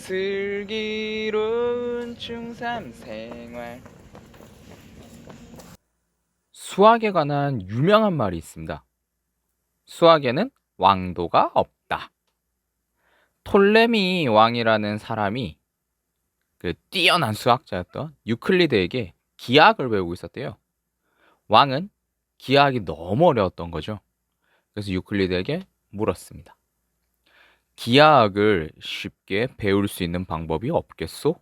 슬기로운 중3 생활. 수학에 관한 유명한 말이 있습니다. 수학에는 왕도가 없다. 톨레미 왕이라는 사람이 그 뛰어난 수학자였던 유클리드에게 기하학을 배우고 있었대요. 왕은 기하학이 너무 어려웠던 거죠. 그래서 유클리드에게 물었습니다. 기하학을 쉽게 배울 수 있는 방법이 없겠소?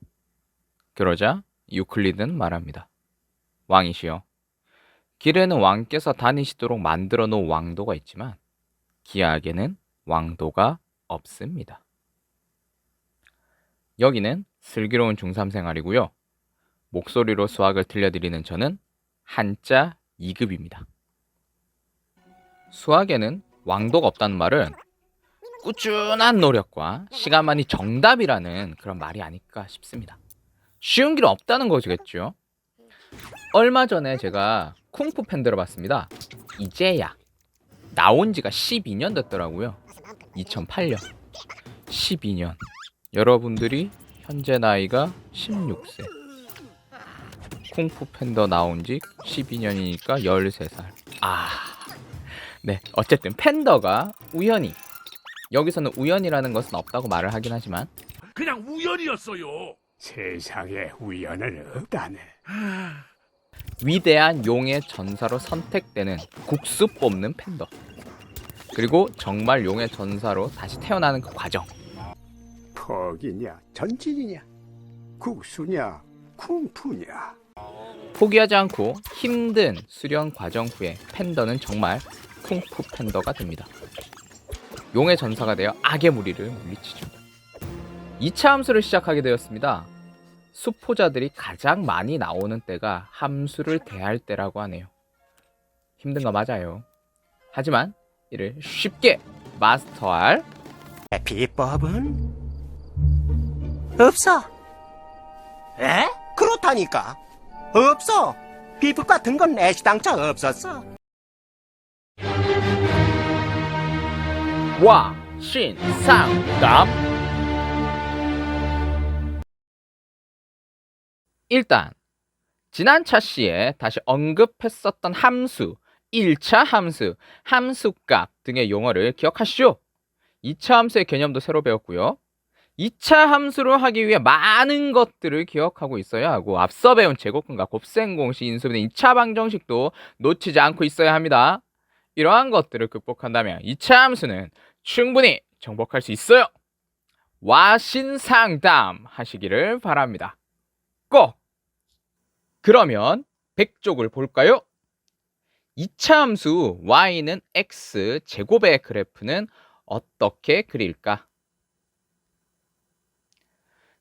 그러자 유클리드는 말합니다. 왕이시여, 길에는 왕께서 다니시도록 만들어 놓은 왕도가 있지만 기하학에는 왕도가 없습니다. 여기는 슬기로운 중3 생활이고요. 목소리로 수학을 들려드리는 저는 한자 2급입니다. 수학에는 왕도가 없다는 말은 꾸준한 노력과 시간만이 정답이라는 그런 말이 아닐까 싶습니다. 쉬운 길은 없다는 거겠죠. 얼마 전에 제가 쿵푸 팬 들어봤습니다. 이제야 나온 지가 12년 됐더라고요. 2008년 12년. 여러분들이 현재 나이가 16세. 쿵푸 팬더 나온 지 12년이니까 13살. 네, 어쨌든 팬더가 우연히, 여기서는 우연이라는 것은 없다고 말을 하긴 하지만 그냥 우연이었어요. 세상에 우연은 없다네. 위대한 용의 전사로 선택되는 국수 뽑는 팬더, 그리고 정말 용의 전사로 다시 태어나는 그 과정. 퍽이냐 전진이냐 국수냐 쿵푸냐. 포기하지 않고 힘든 수련 과정 후에 팬더는 정말 쿵푸 팬더가 됩니다. 용의 전사가 되어 악의 무리를 물리치죠. 2차 함수를 시작하게 되었습니다. 수포자들이 가장 많이 나오는 때가 함수를 대할 때라고 하네요. 힘든 거 맞아요. 하지만 이를 쉽게 마스터할 비법은 없어. 에? 그렇다니까. 없어. 비법 같은 건 애시당초 없었어. 와신상담. 일단 지난 차시에 다시 언급했었던 함수, 1차 함수, 함수값 등의 용어를 기억하시죠? 2차 함수의 개념도 새로 배웠고요. 2차 함수를 하기 위해 많은 것들을 기억하고 있어야 하고, 앞서 배운 제곱근과 곱셈공식, 인수분해, 2차 방정식도 놓치지 않고 있어야 합니다. 이러한 것들을 극복한다면 2차 함수는 충분히 정복할 수 있어요. 와신상담 하시기를 바랍니다. 꼭! 그러면 백쪽을 볼까요? 2차 함수 y는 x 제곱의 그래프는 어떻게 그릴까?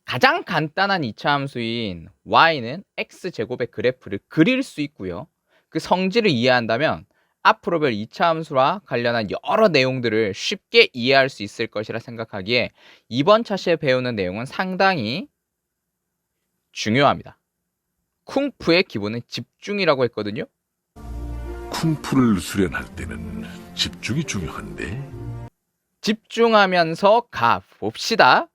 가장 간단한 2차 함수인 y는 x 제곱의 그래프를 그릴 수 있고요. 그 성질을 이해한다면 앞으로 별 2차 함수와 관련한 여러 내용들을 쉽게 이해할 수 있을 것이라 생각하기에 이번 차시에 배우는 내용은 상당히 중요합니다. 쿵푸의 기본은 집중이라고 했거든요. 쿵푸를 수련할 때는 집중이 중요한데. 집중하면서 가봅시다.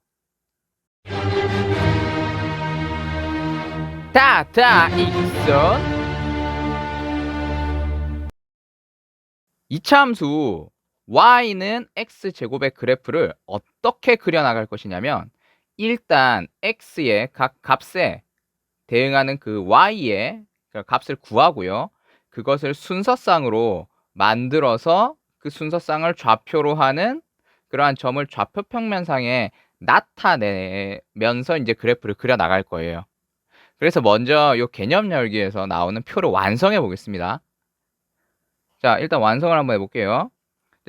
다다 익선 2차 함수 y는 x제곱의 그래프를 어떻게 그려나갈 것이냐면, 일단 x의 각 값에 대응하는 그 y의 값을 구하고요. 그것을 순서쌍으로 만들어서 그 순서쌍을 좌표로 하는 그러한 점을 좌표 평면상에 나타내면서 이제 그래프를 그려 나갈 거예요. 그래서 먼저 이 개념 열기에서 나오는 표를 완성해 보겠습니다. 자, 일단 완성을 한번 해볼게요.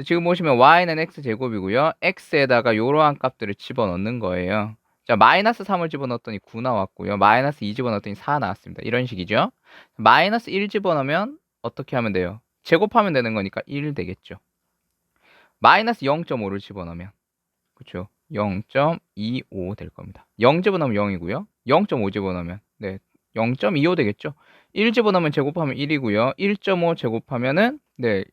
지금 보시면 y는 x제곱이고요. x에다가 이러한 값들을 집어넣는 거예요. 자, 마이너스 3을 집어넣었더니 9 나왔고요. 마이너스 2 집어넣었더니 4 나왔습니다. 이런 식이죠. 마이너스 1 집어넣으면 어떻게 하면 돼요? 제곱하면 되는 거니까 1 되겠죠. 마이너스 0.5를 집어넣으면, 그렇죠, 0.25 될 겁니다. 0 집어넣으면 0이고요. 0.5 집어넣으면 0.25 되겠죠. 1 집어넣으면 제곱하면 1이고요. 1.5 제곱하면은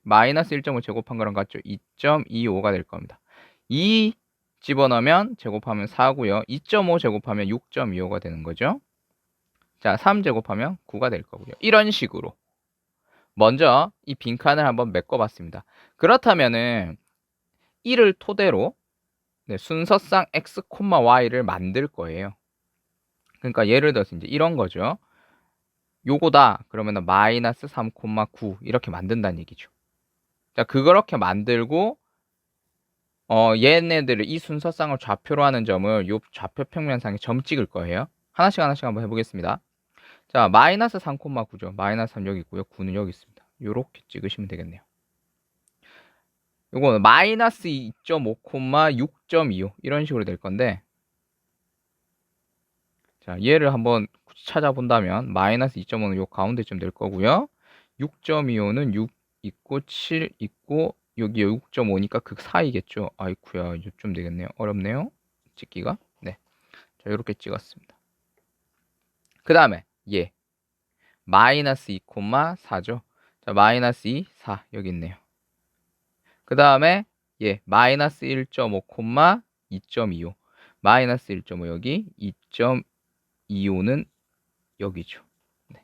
마이너스 1.5 제곱한 거랑 같죠. 2.25가 될 겁니다. 이 집어넣으면 제곱하면 4고요. 2.5 제곱하면 6.25가 되는 거죠. 자, 3 제곱하면 9가 될 거고요. 이런 식으로 먼저 이 빈칸을 한번 메꿔봤습니다. 그렇다면은 1을 토대로 순서상 x, y를 만들 거예요. 그러니까 예를 들어서 이제 이런 거죠. 요거다 그러면은 마이너스 3, 9 이렇게 만든다는 얘기죠. 자, 그렇게 만들고 얘네들을 이 순서상을 좌표로 하는 점을 요 좌표 평면상에 점 찍을 거예요. 하나씩 한번 해보겠습니다. 자, 마이너스 3, 9죠. 마이너스 3 여기 있고요. 9는 여기 있습니다. 요렇게 찍으시면 되겠네요. 요거는 마이너스 2.5, 6.25 이런 식으로 될 건데, 자, 얘를 한번 찾아본다면 마이너스 2.5는 요 가운데쯤 될 거고요. 6.25는 6 있고 7 있고 여기 6.5니까 그 사이겠죠. 아이쿠야, 이거 좀 되겠네요. 어렵네요. 찍기가. 네. 자, 요렇게 찍었습니다. 그 다음에 얘 마이너스 2, 4죠. 자, 마이너스 2, 4 여기 있네요. 그 다음에 얘 마이너스 1.5, 2.25 마이너스 1.5 여기 2.25는 여기죠. 네.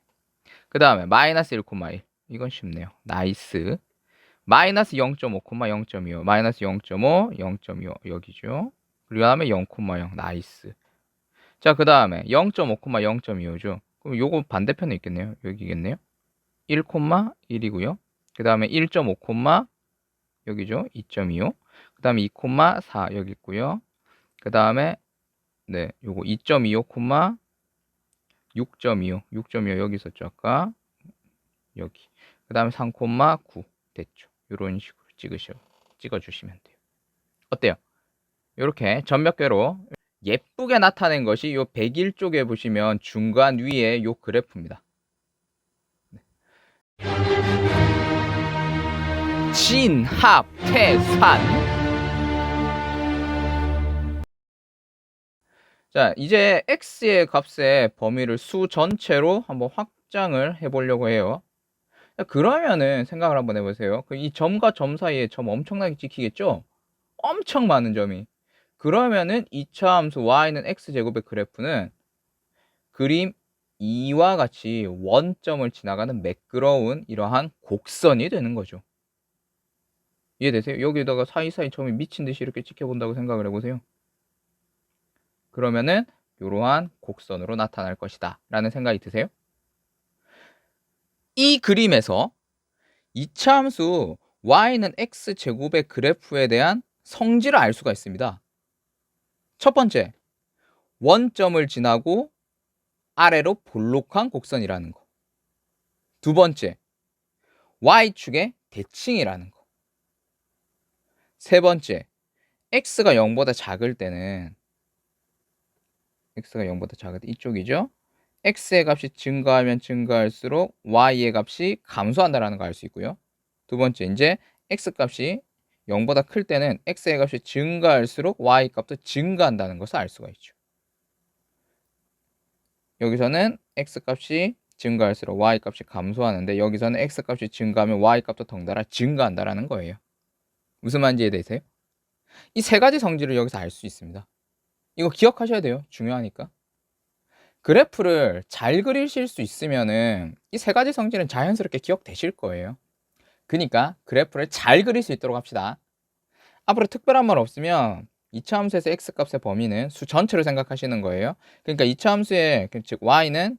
그 다음에 마이너스 1, 1 이건 쉽네요. 나이스. 마이너스 0.5, 0.25 마이너스 0.5, 0.25 여기죠. 그리고 다음에 0, 0 나이스. 자, 그 다음에 0.5, 0.25죠. 그럼 요거 반대편에 있겠네요. 여기겠네요. 1, 1이고요. 그 다음에 1.5, 여기죠. 2.25. 그 다음에 2, 4 여기 있고요. 그 다음에 네, 요거 2.25, 6.25 여기 있었죠. 아까 여기. 그 다음에 3, 9 됐죠. 이런 식으로 찍어주시면 돼요. 어때요? 이렇게 점 몇 개로 예쁘게 나타낸 것이 요 101쪽에 보시면 중간 위에 요 그래프입니다. 진, 합, 태, 산. 자, 이제 x의 값의 범위를 수 전체로 한번 확장을 해보려고 해요. 그러면은 생각을 한번 해보세요. 이 점과 점 사이에 점 엄청나게 찍히겠죠? 엄청 많은 점이. 그러면은 2차 함수 y는 x제곱의 그래프는 그림 2와 같이 원점을 지나가는 매끄러운 이러한 곡선이 되는 거죠. 이해되세요? 여기다가 사이사이 점이 미친 듯이 이렇게 찍혀본다고 생각을 해보세요. 그러면은 이러한 곡선으로 나타날 것이다 라는 생각이 드세요? 이 그림에서 2차 함수 y는 x제곱의 그래프에 대한 성질을 알 수가 있습니다. 첫 번째, 원점을 지나고 아래로 볼록한 곡선이라는 거. 두 번째, y축의 대칭이라는 거. 세 번째, x가 0보다 작을 때는 이쪽이죠. x의 값이 증가하면 증가할수록 y의 값이 감소한다라는 거 알 수 있고요. 두 번째, 이제 x 값이 0보다 클 때는 x의 값이 증가할수록 y 값도 증가한다는 것을 알 수가 있죠. 여기서는 x 값이 증가할수록 y 값이 감소하는데 여기서는 x 값이 증가하면 y 값도 덩달아 증가한다라는 거예요. 무슨 말인지 이해되세요? 이 세 가지 성질을 여기서 알 수 있습니다. 이거 기억하셔야 돼요. 중요하니까. 그래프를 잘 그리실 수 있으면은 이 세 가지 성질은 자연스럽게 기억되실 거예요. 그러니까 그래프를 잘 그릴 수 있도록 합시다. 앞으로 특별한 말 없으면 2차 함수에서 x값의 범위는 수 전체를 생각하시는 거예요. 그러니까 2차 함수의 즉 y는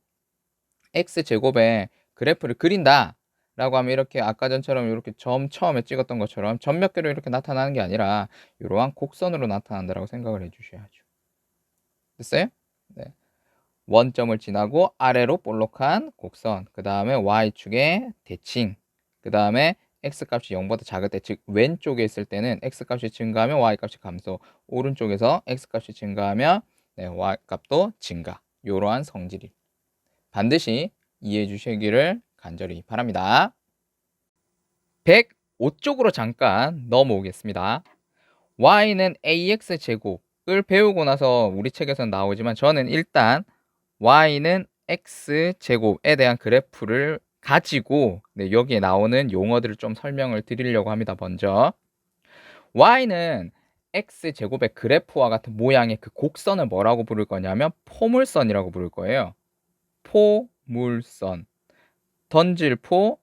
x제곱의 그래프를 그린다 라고 하면 이렇게 아까 전처럼 이렇게 점 처음에 찍었던 것처럼 점 몇 개로 이렇게 나타나는 게 아니라 이러한 곡선으로 나타난다라고 생각을 해주셔야죠. 됐어요? 네. 원점을 지나고 아래로 볼록한 곡선, 그 다음에 y축의 대칭, 그 다음에 x값이 0보다 작을 때, 즉 왼쪽에 있을 때는 x값이 증가하면 y값이 감소, 오른쪽에서 x값이 증가하면 y값도 증가. 이러한 성질이 반드시 이해해 주시기를 간절히 바랍니다. 105쪽으로 잠깐 넘어오겠습니다. y는 ax제곱을 배우고 나서 우리 책에서는 나오지만 저는 일단 y는 x제곱에 대한 그래프를 가지고 여기에 나오는 용어들을 좀 설명을 드리려고 합니다. 먼저 y는 x제곱의 그래프와 같은 모양의 그 곡선을 뭐라고 부를 거냐면 포물선이라고 부를 거예요. 포물선. 던질 포,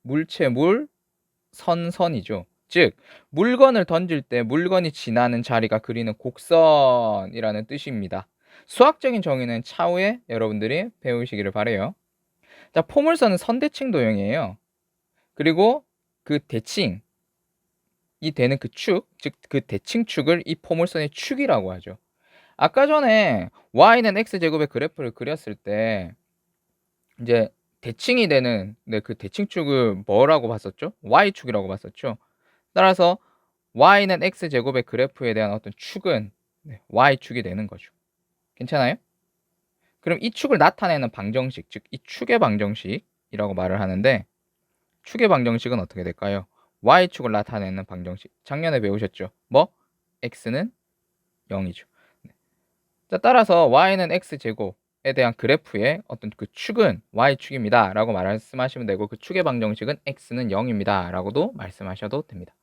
물체 물, 선선이죠. 즉 물건을 던질 때 물건이 지나는 자리가 그리는 곡선이라는 뜻입니다. 수학적인 정의는 차후에 여러분들이 배우시기를 바래요. 자, 포물선은 선대칭 도형이에요. 그리고 그 대칭이 되는 그 축, 즉 그 대칭축을 이 포물선의 축이라고 하죠. 아까 전에 y는 x제곱의 그래프를 그렸을 때 이제 대칭이 되는 그 대칭축을 뭐라고 봤었죠? y축이라고 봤었죠. 따라서 y는 x제곱의 그래프에 대한 어떤 축은 y축이 되는 거죠. 괜찮아요? 그럼 이 축을 나타내는 방정식, 즉 이 축의 방정식이라고 말을 하는데 축의 방정식은 어떻게 될까요? y축을 나타내는 방정식. 작년에 배우셨죠? 뭐? x는 0이죠. 자, 따라서 y는 x제곱에 대한 그래프의 어떤 그 축은 y축입니다 라고 말씀하시면 되고, 그 축의 방정식은 x는 0입니다 라고도 말씀하셔도 됩니다.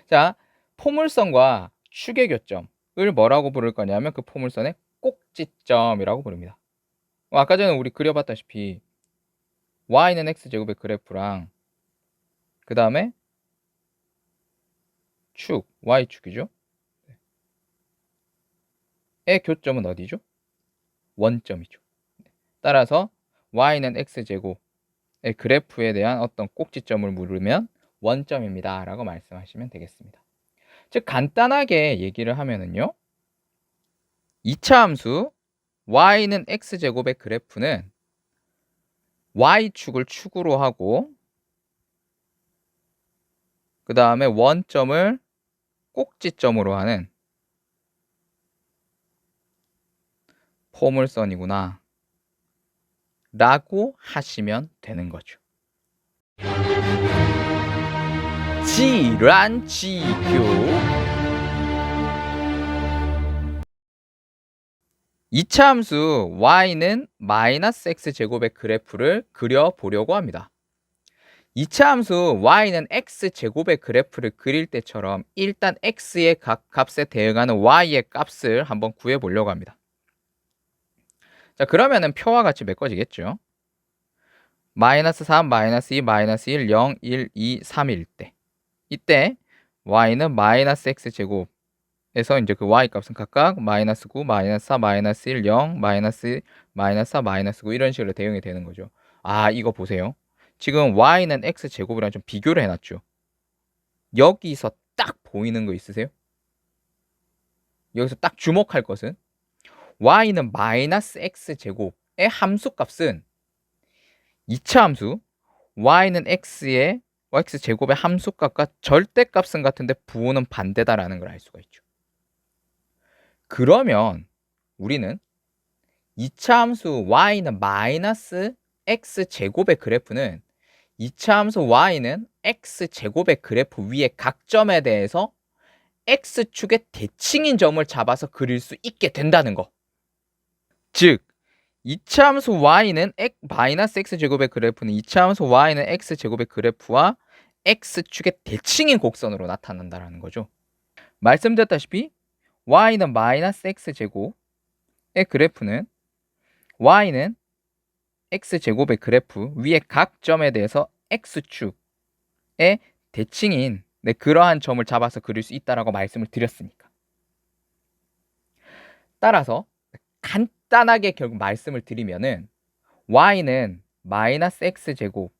자, 포물선과 축의 교점을 뭐라고 부를 거냐면 그 포물선의 꼭지점이라고 부릅니다. 아까 전에 우리 그려봤다시피 y는 x제곱의 그래프랑 그 다음에 축, y축이죠. 의 교점은 어디죠? 원점이죠. 따라서 y는 x제곱의 그래프에 대한 어떤 꼭지점을 물으면 원점입니다 라고 말씀하시면 되겠습니다. 즉 간단하게 얘기를 하면은요, 2차 함수 y는 x제곱의 그래프는 y축을 축으로 하고 그 다음에 원점을 꼭지점으로 하는 포물선이구나 라고 하시면 되는 거죠. 지란지교 2차 함수 y는 마이너스 x제곱의 그래프를 그려보려고 합니다. 2차 함수 y는 x제곱의 그래프를 그릴 때처럼 일단 x의 각 값에 대응하는 y의 값을 한번 구해보려고 합니다. 자, 그러면은 표와 같이 메꿔지겠죠. 마이너스 3, 마이너스 2, 마이너스 1, 0, 1, 2, 3일 때 이때 y는 마이너스 x제곱에서 이제 그 y 값은 각각 마이너스 9, 마이너스 4, 마이너스 1, 0, 마이너스 4, 마이너스 9 이런 식으로 대응이 되는 거죠. 아, 이거 보세요. 지금 y는 x제곱이랑 좀 비교를 해놨죠. 여기서 딱 보이는 거 있으세요? 여기서 딱 주목할 것은 y는 마이너스 x제곱의 함수값은 2차 함수 y는 x제곱의 함수값과 절대값은 같은데 부호는 반대다라는 걸 알 수가 있죠. 그러면 우리는 2차 함수 y는 마이너스 x제곱의 그래프는 2차 함수 y는 x제곱의 그래프 위의 각 점에 대해서 x축의 대칭인 점을 잡아서 그릴 수 있게 된다는 거. 즉 2차 함수 y는 마이너스 x제곱의 그래프는 2차 함수 y는 x제곱의 그래프와 x축의 대칭인 곡선으로 나타난다는 거죠. 말씀드렸다시피 y는 마이너스 x제곱의 그래프는 y는 x제곱의 그래프 위의 각 점에 대해서 x축의 대칭인 그러한 점을 잡아서 그릴 수 있다라고 말씀을 드렸으니까. 따라서 간단하게 결국 말씀을 드리면은 y는 마이너스 x제곱의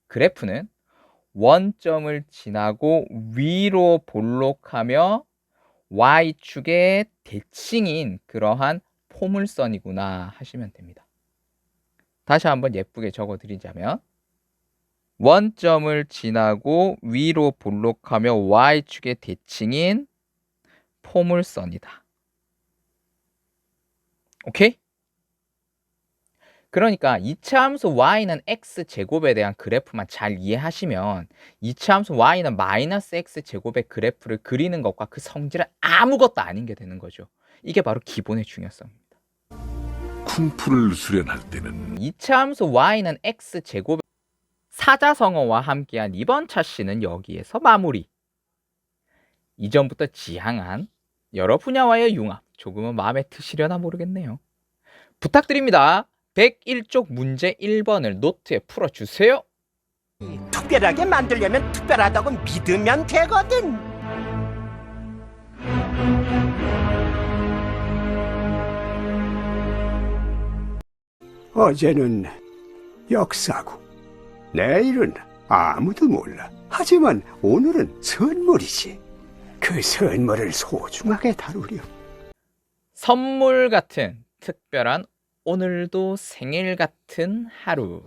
그래프는 원점을 지나고 위로 볼록하며 y축의 대칭인 그러한 포물선이구나 하시면 됩니다. 다시 한번 예쁘게 적어드리자면 원점을 지나고 위로 볼록하며 y축의 대칭인 포물선이다. 오케이? 그러니까 2차 함수 y는 x제곱에 대한 그래프만 잘 이해하시면 2차 함수 y는 마이너스 x제곱의 그래프를 그리는 것과 그 성질은 아무것도 아닌 게 되는 거죠. 이게 바로 기본의 중요성입니다. 쿵푸를 수련할 때는 2차 함수 y는 x제곱 사자성어와 함께한 이번 차시는 여기에서 마무리. 이전부터 지향한 여러 분야와의 융합, 조금은 마음에 드시려나 모르겠네요. 부탁드립니다. 101쪽 문제 1번을 노트에 풀어주세요. 특별하게 만들려면 특별하다고 믿으면 되거든. 어제는 역사고, 내일은 아무도 몰라. 하지만 오늘은 선물이지. 그 선물을 소중하게 다루렴. 선물 같은 특별한 오늘도 생일 같은 하루.